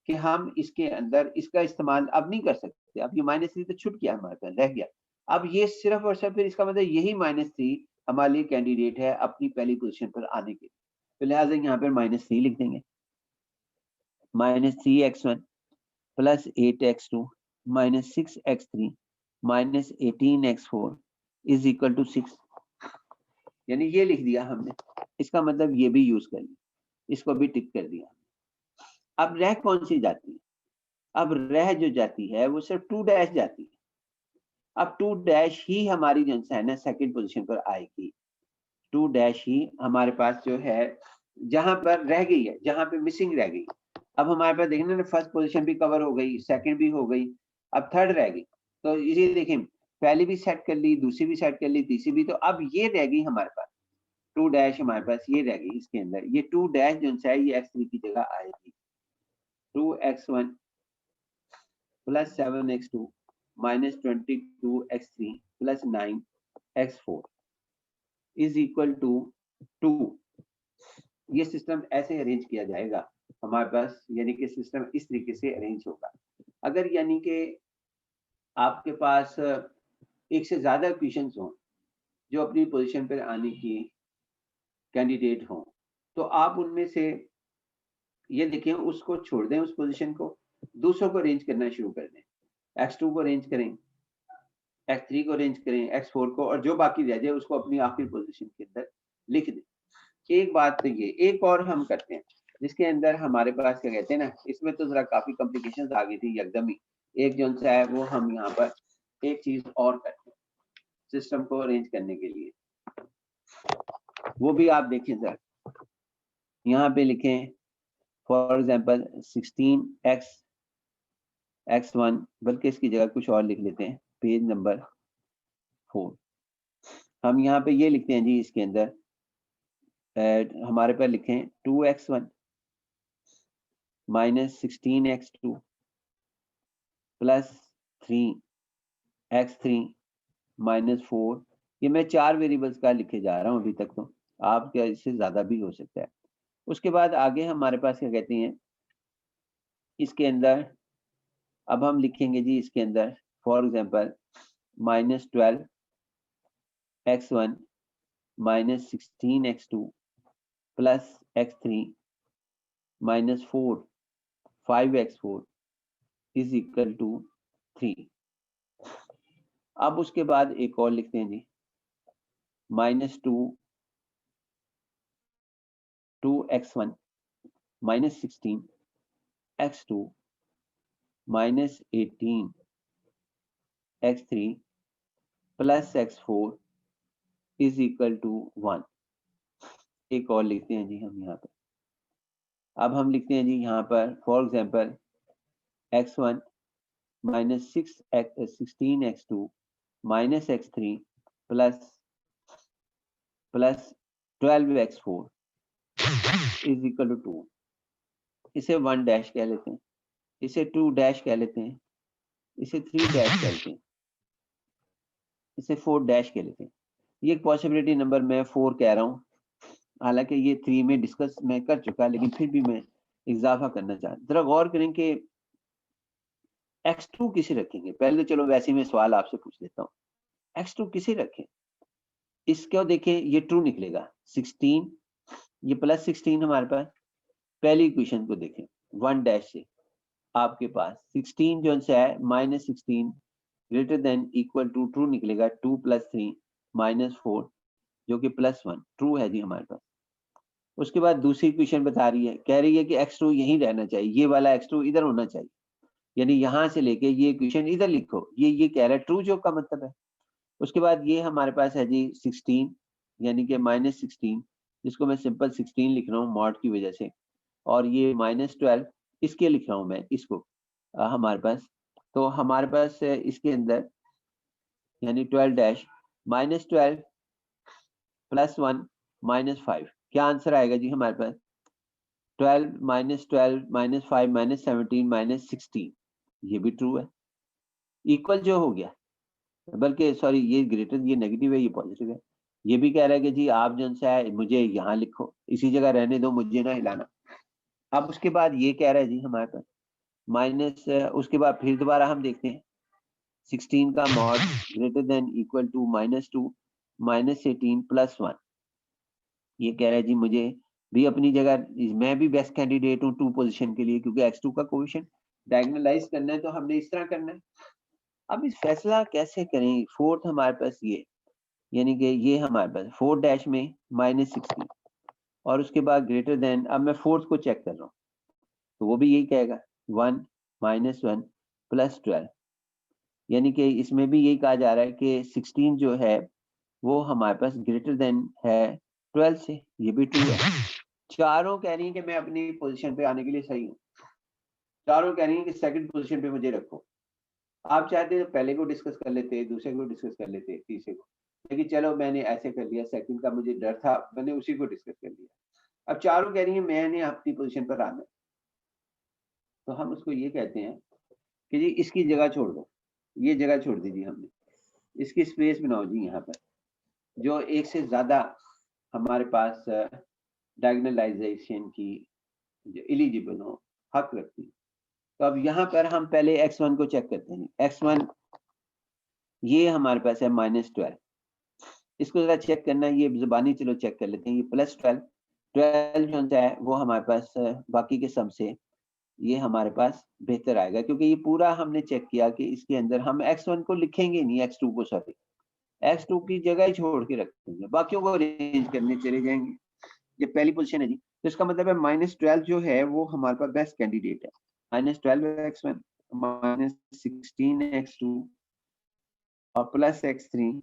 कि हम इसके अंदर इसका इस्तेमाल अब नहीं कर सकते। अब ये -3 तो छूट गया, हमारे पास रह गया। अब ये सिर्फ और सिर्फ फिर इसका मतलब यही -3 हमारे लिए कैंडिडेट है अपनी पहली पोजीशन पर आने के लिए। तो लिहाजा यहाँ पर -3 लिख देंगे। -3x1 + 8x2 -6x3 -18x4 is equal to 6, यानी ये लिख दिया हमने। इसका मतलब ये भी यूज कर लिया, इसको भी टिक कर दिया। अब रह कौन सी जाती है? अब रह जो जाती है वो सिर्फ 2 डैश जाती है। अब 2 डैश ही हमारी जो है ना सेकंड पोजीशन पर आएगी। 2 डैश ही हमारे पास जो है जहां पर रह गई है, जहां पे मिसिंग रह गई। अब हमारे पास देखना ना फर्स्ट पोजीशन भी कवर हो गई, सेकंड भी हो गई, अब थर्ड रह गई। तो इसे देखें पहली भी सेट कर ली, दूसरी भी सेट कर ली, तीसरी भी, तो अब ये रह गई हमारे पास। टू डैश हमारे पास ये रह गई इसके अंदर, ये टू डैश जो है ये x3 की जगह आएगी, 2x1 plus 7x2 minus 22x3 plus 9x4 is equal to 2। ये सिस्टम ऐसे अरेंज किया जाएगा हमारे पास, यानी कि सिस्टम इस तरीके से अरेंज होगा। अगर यानी कि आपके पास एक से ज्यादा क्वेश्चंस हों जो अपनी पोजीशन पर आने की कैंडिडेट हों, तो आप उनमें से ये देखें, उसको छोड़ दें, उस पोजीशन को, दूसरों को अरेंज करना शुरू कर दें। x2 को अरेंज करें, x3 को अरेंज करें, x4 को, और जो बाकी रह जाए उसको अपनी आखिरी पोजीशन के अंदर लिख दें। एक बात तो ये, एक और हम करते हैं जिसके अंदर हमारे पास क्या कहते हैं ना, इसमें तो जरा काफी कॉम्प्लिकेशंस आ गई थी एकदम ही। एक जो है वो हम यहाँ पर एक चीज और करते हैं सिस्टम को अरेंज करने के लिए, वो भी आप देखें सर। यहाँ पे लिखें फॉर एग्जाम्पल 16x1, बल्कि इसकी जगह कुछ और लिख लेते हैं, पेज नंबर 4। हम यहाँ पे ये लिखते हैं जी, इसके अंदर हमारे पास लिखें 2x1 minus 16x2 plus 3x3 minus 4। ये मैं 4 वेरिएबल्स का लिखे जा रहा हूँ अभी तक, तो आप क्या इससे ज्यादा भी हो सकता है। उसके बाद आगे हमारे पास क्या कहते हैं, इसके अंदर अब हम लिखेंगे जी, इसके अंदर for example minus 12x1 minus 16x2 plus x3 minus 4 5x4 is equal to 3। अब उसके बाद एक और लिखते हैं जी, minus 2x1 minus 16x2 minus 18x3 plus x4 is equal to 1। एक और लिखते हैं जी हम यहाँ पर, अब हम लिखते हैं जी यहाँ पर for example x1 minus 16x2 minus x3 plus 12x4 is equal to 2। इसे 1 डैश कह लेते हैं, इसे 2 डैश कह लेते हैं, इसे 3 डैश कह लेते हैं, इसे 4 डैश कह लेते हैं। ये एक पॉसिबिलिटी नंबर मैं 4 कह रहा हूँ, हालांकि ये 3 में डिस्कस मैं कर चुका, लेकिन फिर भी मैं इजाफा करना चाहता हूँ। जरा गौर करें कि x2 किसे रखेंगे। पहले तो चलो वैसे मैं सवाल आपसे पूछ लेता हूँ, x2 किसे रखें। इसको देखें, ये ट्रू निकलेगा, 16 ये प्लस 16 हमारे पास। पहली इक्वेशन को देखें 1 डैश से, आपके पास 16 जो है minus 16 greater than equal to true निकलेगा, 2 प्लस 3 माइनस 4 जो कि प्लस 1 ट्रू है जी हमारे पास। उसके बाद दूसरी इक्वेशन बता रही है, कह रही है कि x2 यहीं रहना चाहिए, ये वाला x2 इधर होना चाहिए, यानी यहां से लेके ये इक्वेशन इधर लिखो, ये कह रहा है ट्रू, जो का मतलब है। उसके बाद ये हमारे पास है जी 16 यानी कि माइनस 16, जिसको मैं सिंपल 16 लिख रहा हूँ मॉड की वजह से, और ये माइनस 12 इसके लिख रहा हूँ मैं इसको हमारे पास। तो हमारे पास इसके अंदर यानी 12 डैश माइनस 12 प्लस 1 माइनस 5, क्या आंसर आएगा जी हमारे पास, 12 माइनस 5 माइनस 17 माइनस 16, ये भी ट्रू है। इक्वल जो हो गया, बल्कि सॉरी ये ग्रेटर, ये नेगेटिव है, ये पॉजिटिव है। ये भी कह रहा है कि जी आप जो है मुझे यहाँ लिखो, इसी जगह रहने दो, मुझे ना हिलाना। अब उसके बाद ये कह रहा है जी हमारे पास माइनस, उसके बाद फिर दोबारा हम देखते हैं 16 का mod greater than equal to minus 2 minus 18 plus 1। ये कह रहा है जी मुझे भी अपनी जगह, मैं भी बेस्ट कैंडिडेट हूँ 2 पोजीशन के लिए, क्योंकि x2 का कोएफिशिएंट डायगोनलाइज करना है तो हमने इस तरह करना है। अब इस फैसला कैसे करें। फोर्थ हमारे पास ये, यानी कि ये हमारे पास 4 डैश में माइनस 16, और उसके बाद ग्रेटर देन, अब मैं फोर्थ को चेक कर रहा हूँ तो वो भी यही कहेगा 1 माइनस 1 प्लस 12, यानी कि इसमें भी यही कहा जा रहा है कि 16 जो है वो हमारे पास ग्रेटर देन है 12 से, ये भी ट्रू है। चारों कह रही है कि मैं अपनी पोजीशन पे आने के लिए सही हूँ, चारों कह रही है कि सेकंड पोजीशन पे मुझे रखो। आप चाहते तो पहले को डिस्कस कर लेते, दूसरे को डिस्कस कर लेते, तीसरे को, लेकिन चलो मैंने ऐसे कर लिया, सेकंड का मुझे डर था, मैंने उसी को डिस्कस कर लिया। अब चारों कह रही है मैंने अपनी पोजीशन पर आना है, तो हम उसको ये कहते हैं कि जी इसकी जगह छोड़ दो, ये जगह छोड़ दीजिए हमने, इसकी स्पेस बनाओ जी यहाँ पर, जो एक से ज्यादा हमारे पास डायगोनलाइजेशन की जो एलिजिबल हो, हक रखती है। तो अब यहाँ पर हम पहले x1 को चेक करते हैं। x1 ये हमारे पास है -12, इसको जरा चेक करना है, ये जुबानी चलो चेक कर लेते हैं। ये +12, 12 जो सा है वो हमारे पास बाकी के सम से ये हमारे पास बेहतर आएगा, क्योंकि ये पूरा हमने चेक किया कि इसके अंदर हम x1 को लिखेंगे नहीं, x2 को, सॉरी x2 की जगह ही छोड़ के रखेंगे, बाकियों को अरेंज करने चले जाएंगे। ये पहली पोजीशन है जी, तो इसका मतलब है -12 जो है वो हमारे पास बेस्ट कैंडिडेट है। -12x1 -16x2 और +x3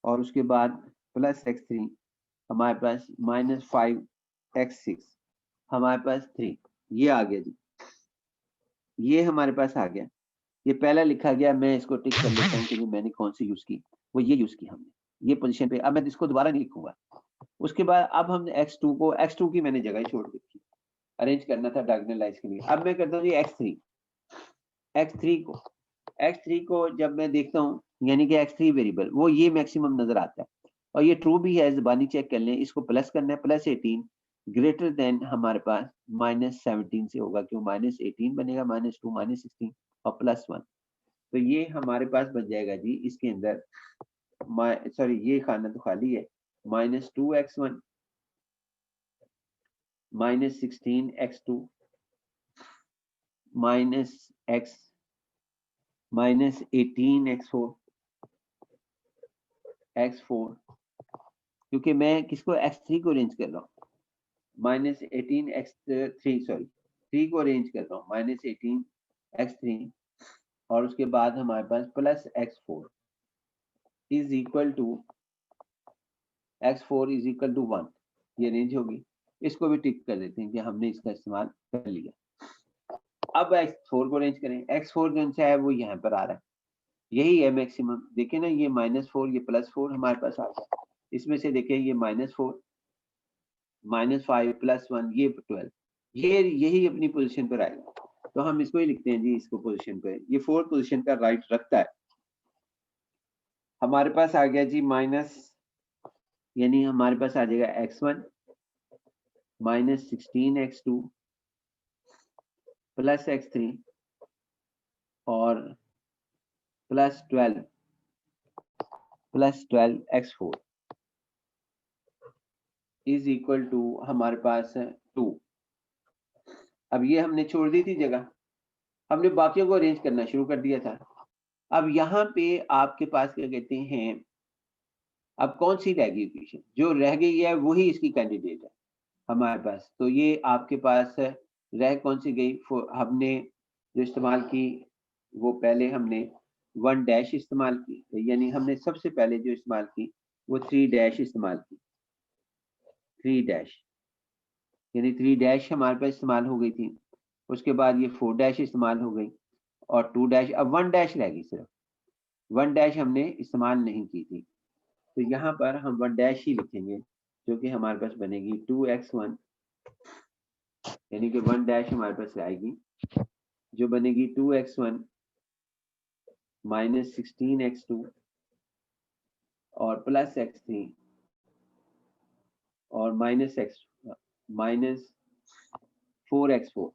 और उसके बाद +x3 हमारे पास -5x6 हमारे पास 3, ये आ गया जी, ये हमारे पास आ गया। ये पहला लिखा गया, मैं इसको टिक कर लेता हूँ कि मैंने कौन सी यूज की, वो ये यूज की हमने, ये पोजीशन पे। अब मैं इसको दोबारा नहीं लिखूंगा। उसके बाद अब हमने x2 की मैंने जगह ही छोड़ दी थी, अरेंज करना था डायगोनलाइज के लिए। अब मैं करता हूँ जी x3 को जब मैं देखता हूँ, यानी कि x3 वेरिएबल वो ये मैक्सिमम नजर आता है, और ये ट्रू भी है, जुबानी चेक कर लें। इसको प्लस करना है, +18 ग्रेटर देन हमारे पास -17 से होगा, क्यों -18 बनेगा, -2 -16 और +1, तो ये हमारे पास बन जाएगा जी इसके अंदर, सॉरी ये खाना तो खाली है, -2x1 -16x2 -18x4 क्योंकि मैं किसको x3 को अरेंज कर रहा हूँ, -18x3 सॉरी 3 को अरेंज कर रहा हूँ, -18x3 और उसके बाद हमारे पास +x4 is equal to x4 is equal to 1, ये रेंज होगी। इसको भी टिक कर देते हैं कि हमने इसका इस्तेमाल कर लिया। अब x4 को रेंज करें, x4 जो है वो यहाँ पर आ रहा है, यही है मैक्सिमम। देखिए ना, ये -4 ये +4 हमारे पास आ गया, इसमें से देखिए ये -4 -5 +1 ये 12, ये यही अपनी पोजीशन पर आएगा, तो हम इसको ही लिखते हैं जी, इसको पोजीशन पे, ये 4 पोजीशन का राइट रखता है। हमारे पास आ गया जी माइनस, यानी हमारे पास आ जाएगा x1 -16x2 +x3 और +12x4 इज इक्वल टू हमारे पास 2। अब ये हमने छोड़ दी थी जगह, हमने बाकियों को अरेंज करना शुरू कर दिया था। अब यहाँ पे आपके पास क्या कहते हैं, अब कौन सी रह गई इक्वेशन, जो रह गई है वही इसकी कैंडिडेट है हमारे पास। तो ये आपके पास रह कौन सी गई, हमने जो इस्तेमाल की वो पहले हमने 1 डैश इस्तेमाल की, यानी हमने सबसे पहले जो इस्तेमाल की वो 3 डैश इस्तेमाल की, 3 डैश, यानी 3 डैश हमारे पास इस्तेमाल हो गई थी। उसके बाद ये 4 डैश इस्तेमाल हो गई और 2 डैश, अब 1 डैश रह गई, सिर्फ 1 डैश हमने इस्तेमाल नहीं की थी, तो यहाँ पर हम 1 डैश ही लिखेंगे, जो कि हमारे पास बनेगी 2x1, यानी कि 1 डैश हमारे पास आएगी, जो बनेगी 2x1 -16x2 और +x3 और -4x4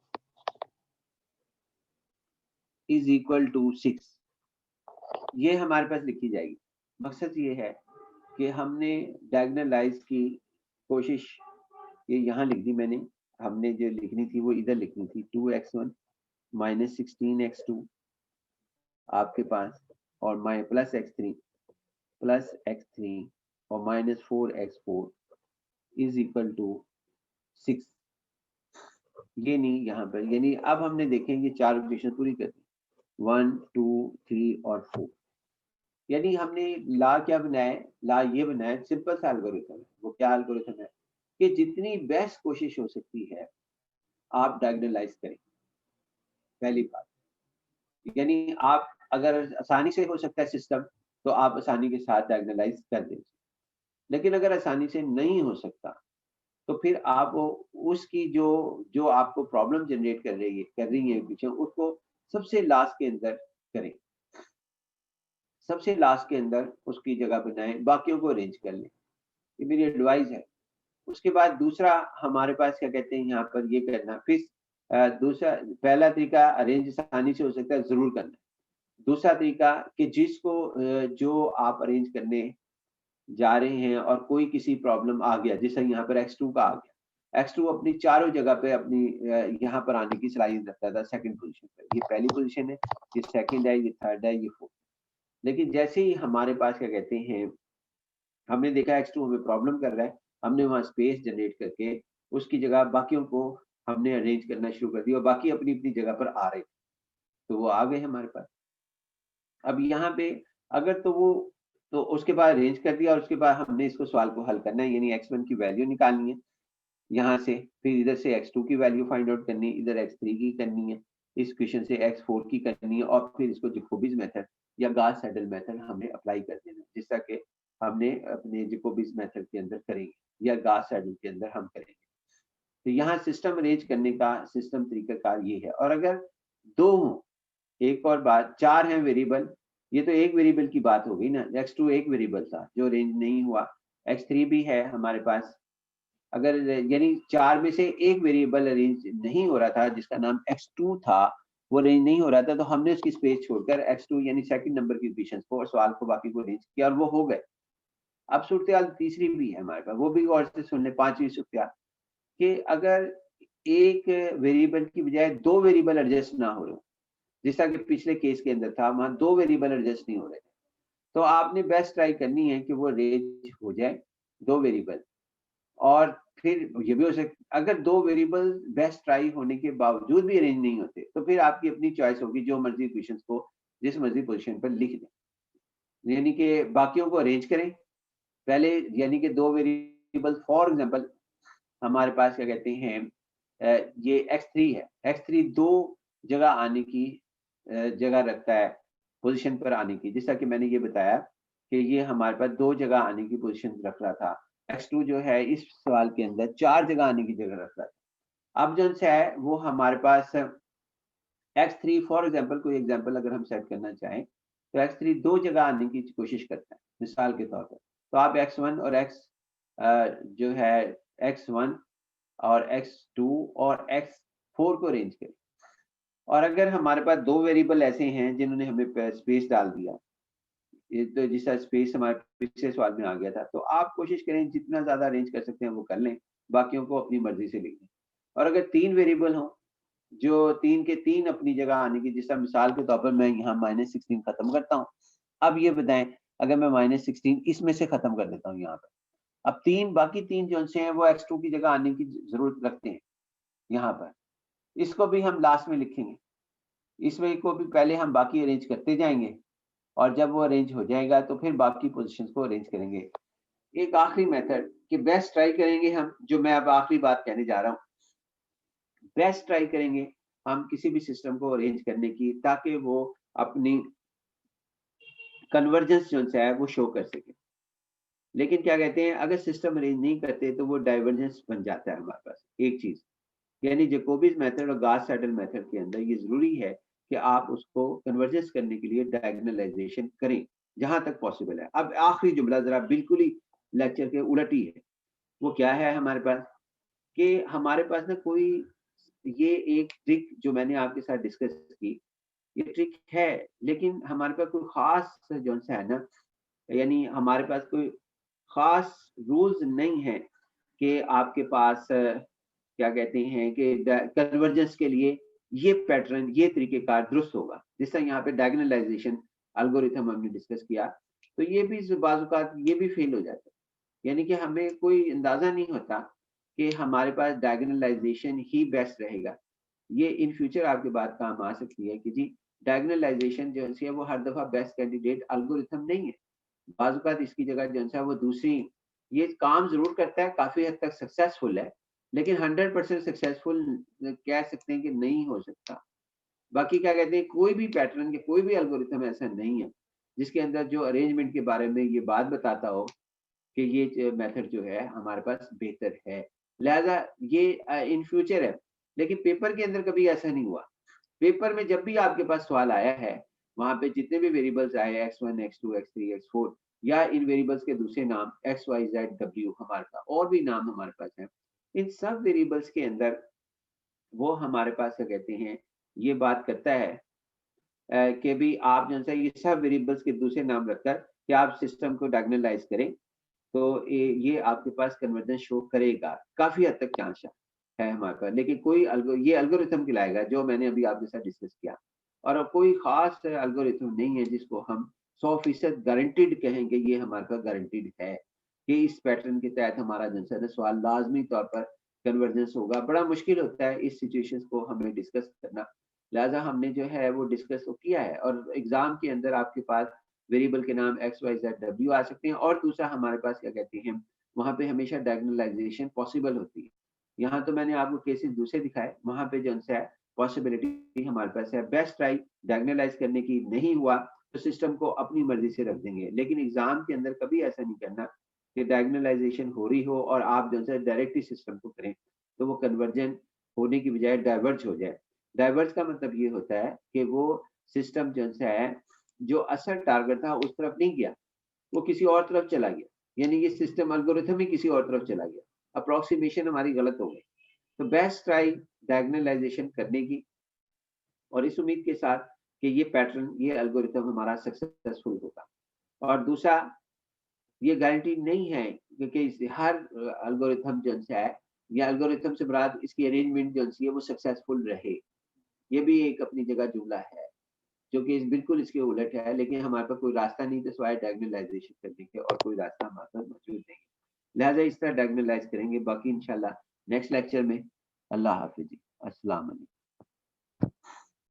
इज इक्वल टू 6। ये हमारे पास लिखी जाएगी। मकसद ये है कि हमने डायगोनलाइज की कोशिश, ये यहाँ लिख दी मैंने, हमने जो लिखनी थी वो इधर लिखनी थी, 2x1 -16x2 आपके पास और +x3 और -4x4 इज इक्वल टू 6। ये नहीं यहाँ पर, यानी अब हमने देखेंगे 4 इक्वेशन पूरी कर दी, 1 2 3 और 4। यानी हमने ला क्या बनाया, ला ये बनाया, सिंपल सा एल्गोरिथम है। वो क्या एल्गोरिथम है कि जितनी बेस्ट कोशिश हो सकती है आप डायगोनलाइज करें, पहली बात। यानी आप अगर आसानी से हो सकता है सिस्टम, तो आप आसानी के साथ डायगोनलाइज कर दें। लेकिन अगर आसानी से नहीं हो सकता तो फिर आप उसकी जो जो आपको प्रॉब्लम जनरेट कर रही है इक्वेशन, उसको सबसे लास्ट के अंदर करें, सबसे लास्ट के अंदर उसकी जगह बनाएं, बाकियों को अरेंज कर लें। ये मेरी एडवाइस है। उसके बाद दूसरा हमारे पास क्या कहते हैं यहाँ पर ये करना, फिर दूसरा पहला तरीका अरेंज आसानी से हो सकता है, जरूर करना। दूसरा तरीका कि जिसको जो आप अरेंज करने जा रहे हैं और कोई किसी प्रॉब्लम आ गया, जैसे यहाँ पर x2 का आ गया, x2 अपनी चारों जगह पे अपनी यहाँ पर आने की सलाहियत रखता था सेकंड पोजीशन पर। ये पहली पोजीशन है, ये सेकंड है, ये थर्ड है, ये फोर्थ। लेकिन जैसे ही हमारे पास क्या कहते हैं, हमने देखा x2 हमें प्रॉब्लम कर रहा है, हमने वहाँ स्पेस जनरेट करके उसकी जगह बाकियों को हमने अरेंज करना शुरू कर दिया और बाकी अपनी अपनी जगह पर आ रहे, तो वो आ गए हमारे पास। अब यहाँ पे अगर तो उसके बाद अरेंज कर दिया और उसके बाद हमने इसको सवाल को हल करना है, यानी x1 की वैल्यू निकालनी है यहाँ से, फिर इधर से x2 की वैल्यू फाइंड आउट करनी है, इधर x3 की करनी है, इस क्वेश्चन से x4 की करनी है, और फिर इसको जैकोबिज मेथड या गॉस सेडल मेथड हमने अप्लाई कर देना, जिस तरह के हमने अपने जैकोबिज मेथड के अंदर करेंगे या गॉस सेडल के अंदर हम करेंगे। तो यहाँ सिस्टम अरेंज करने का सिस्टम तरीकाकार ये है। और अगर दो हो, एक और बात, चार हैं वेरिएबल, ये तो एक वेरिएबल की बात हो गई ना, x2 एक वेरिएबल था जो अरेंज नहीं हुआ, x3 भी है हमारे पास। अगर यानी चार में से एक वेरिएबल अरेंज नहीं हो रहा था जिसका नाम x2 था, वो अरेंज नहीं हो रहा था, तो हमने उसकी स्पेस छोड़कर x2 यानी सेकंड नंबर की इक्वेशंस को और सवाल को बाकी को अरेंज किया और वो हो गए। अब सूरत तीसरी भी है हमारे पास, वो भी गौर से सुन ले। पांचवी सूरत कि अगर एक वेरिएबल की बजाय दो वेरिएबल एडजस्ट ना हो रहे, जिस तरह के पिछले केस के अंदर था, वहां दो वेरिएबल एडजस्ट नहीं हो रहे, तो आपने बेस्ट ट्राई करनी है कि वो अरेंज हो जाए दो वेरिएबल। और फिर ये भी हो सकता, अगर दो वेरिएबल बेस्ट ट्राई होने के बावजूद भी अरेंज नहीं होते, तो फिर आपकी अपनी चॉइस होगी, जो मर्जी इक्वेशंस को जिस मर्जी पोजीशन पर लिख दें, यानी कि बाकियों को अरेंज करें पहले, यानी कि दो वेरिएबल, फॉर एग्जांपल हमारे पास क्या कहते हैं, ये x3 है, x3 दो जगह आने की जगह रखता है, पोजीशन पर आने की, जिस तरह कि मैंने ये बताया कि ये हमारे पास दो जगह आने की पोजीशन रख रहा था। x2 जो है इस सवाल के अंदर चार जगह आने की जगह रख रहा था। अब जो है वो हमारे पास x3 फॉर एग्जांपल, कोई एग्जांपल अगर हम सेट करना चाहें, तो x3 दो जगह आने की कोशिश करता है मिसाल के तौर पर। तो आप x1 और जो है x1 और x2 और x4 को अरेंज करें। और अगर हमारे पास दो वेरिएबल ऐसे हैं जिन्होंने हमें स्पेस डाल दिया, ये तो जिस तरह स्पेस हमारे पिछले सवाल में आ गया था, तो आप कोशिश करें जितना ज्यादा अरेंज कर सकते हैं वो कर लें, बाकियों को अपनी मर्जी से लिख दें। और अगर तीन वेरिएबल हो, जो तीन के तीन अपनी जगह आने की, जिस तरह मिसाल के तौर पर मैं यहाँ -16 खत्म करता हूँ। अब ये बताएं, अगर मैं -16 इसमें से खत्म कर देता हूँ यहाँ पर, अब तीन बाकी तीन जो से हैं वो x2 की जगह आने की जरूरत रखते हैं यहाँ पर, इसको भी हम लास्ट में लिखेंगे, इसमें को भी पहले हम बाकी अरेंज करते जाएंगे, और जब वो अरेंज हो जाएगा तो फिर बाकी पोजीशंस को अरेंज करेंगे। एक आखिरी मेथड कि बेस्ट ट्राई करेंगे हम, जो मैं अब आखिरी बात कहने जा रहा हूँ, बेस्ट ट्राई करेंगे हम किसी भी सिस्टम को अरेंज करने की, ताकि वो अपनी कन्वर्जेंस जो है वो शो कर सके। लेकिन क्या कहते हैं, अगर सिस्टम अरेंज नहीं करते तो वो डाइवर्जेंस बन जाता है हमारे पास एक चीज, यानी जैकोबिज मेथड और गॉस सेडल मेथड के अंदर ये जरूरी है कि आप उसको कन्वर्जेंस करने के लिए डायगोनलाइजेशन करें जहां तक पॉसिबल है। अब आखिरी जुमला जरा बिल्कुल ही लेक्चर के उलट ही है, वो क्या है हमारे पास, कि हमारे पास ना कोई, ये एक ट्रिक जो मैंने आपके साथ डिस्कस की, ये ट्रिक है, लेकिन हमारे पास कोई खास जो है ना, यानी हमारे पास कोई खास रूल्स नहीं है कि आपके पास क्या कहते हैं कि कन्वर्जेंस के लिए ये पैटर्न, ये तरीकेकार दुरुस्त होगा। जिस तरह यहाँ पे डायगोनलाइजेशन एल्गोरिथम हमने डिस्कस किया, तो ये भी बाजुकात ये भी फेल हो जाता है, यानी कि हमें कोई अंदाजा नहीं होता कि हमारे पास डायगोनलाइजेशन ही बेस्ट रहेगा। ये इन फ्यूचर आपके बात काम आ सकती है कि जी डायगोनलाइजेशन जो है वो हर दफा बेस्ट कैंडिडेट एल्गोरिथम नहीं है, बाजुकात इसकी जगह जो है वो दूसरी, ये काम जरूर करता है, काफी हद तक सक्सेसफुल है, लेकिन 100% सक्सेसफुल कह सकते हैं कि नहीं हो सकता। बाकी क्या कहते हैं, कोई भी पैटर्न के कोई भी एल्गोरिथम ऐसा नहीं है जिसके अंदर जो अरेंजमेंट के बारे में ये बात बताता हो कि ये मेथड जो है हमारे पास बेहतर है। लिहाजा ये इन फ्यूचर है, लेकिन पेपर के अंदर कभी ऐसा नहीं हुआ। पेपर में जब भी आपके पास सवाल आया है, वहाँ पे जितने भी वेरिएबल्स आए x1, x2, x3, x4 या इन वेरिएबल्स के दूसरे नाम x, y, z, w हमारे पास और भी नाम हमारे पास हैं। इन सब वेरिएबल्स के अंदर वो हमारे पास क्या कहते हैं, ये बात करता है कि भी आप जो है ये सब वेरिएबल्स के दूसरे नाम रखकर कि आप सिस्टम को डायगोनलाइज करें, तो ये आपके पास कन्वर्जेंस शो करेगा। काफ़ी हद तक चांस है हमारे पास, लेकिन कोई ये एल्गोरिथम कहलाएगा जो मैंने अभी आपके साथ डिस्कस किया। और कोई ख़ास एल्गोरिथम नहीं है जिसको हम 100% गारंटीड कहेंगे ये हमारे पास गारंटीड है कि इस पैटर्न के तहत हमारा जो है सवाल लाज़मी तौर पर कन्वर्जेंस होगा। बड़ा मुश्किल होता है इस सिचुएशंस को हमें डिस्कस करना। लिहाज़ा हमने जो है वो डिस्कस तो किया है और एग्ज़ाम के अंदर आपके पास वेरिएबल के नाम एक्स, वाई, ज़ेड, डब्ल्यू आ सकते हैं और दूसरा हमारे पास क्या कहते हैं, वहाँ पे हमेशा डायगोनलाइज़ेशन पॉसिबल होती है। यहाँ तो मैंने आपको केसेस दूसरे दिखाए, वहाँ पे जो है पॉसिबिलिटी हमारे पास है। बेस्ट ट्राई डायगोनलाइज़ करने की नहीं हुआ, तो सिस्टम को अपनी मर्ज़ी से रख देंगे। लेकिन एग्ज़ाम के अंदर कभी ऐसा नहीं करना कि डायगोनलाइज़ेशन हो रही हो और आप जो है डायरेक्ट ही सिस्टम को करें, तो वो कन्वर्जन होने की बजाय डाइवर्ज हो जाए। डाइवर्ज का मतलब ये होता है कि वो सिस्टम जो है जो असल टारगेट था उस तरफ नहीं गया, वो किसी और तरफ चला गया। यानी ये सिस्टम एल्गोरिथम ही किसी और तरफ चला गया। अप्रोक्सीमेशन हमारी गलत हो गई। तो बेस्ट ट्राई डायगोनलाइजेशन करने की और इस उम्मीद के साथ कि ये पैटर्न, ये एल्गोरिथम हमारा सक्सेसफुल होगा। और दूसरा, ये गारंटी नहीं है क्योंकि हर एल्गोरिथम जो है या एल्गोरिथम से मुराद इसकी अरेंजमेंट जो है वो सक्सेसफुल रहे। ये भी एक अपनी जगह जुमला है। जो कि बिल्कुल इसके उलट है, लेकिन हमारे पास कोई रास्ता नहीं था सिवाय डायगोनलाइजेशन करने के और कोई रास्ता हमारे पास मौजूद नहीं है। लिहाजा इस तरह डायगोनलाइज करेंगे। बाकी इंशाल्लाह नेक्स्ट लेक्चर में। अल्लाह हाफ़िज़ जी। अस्सलाम वालेकुम।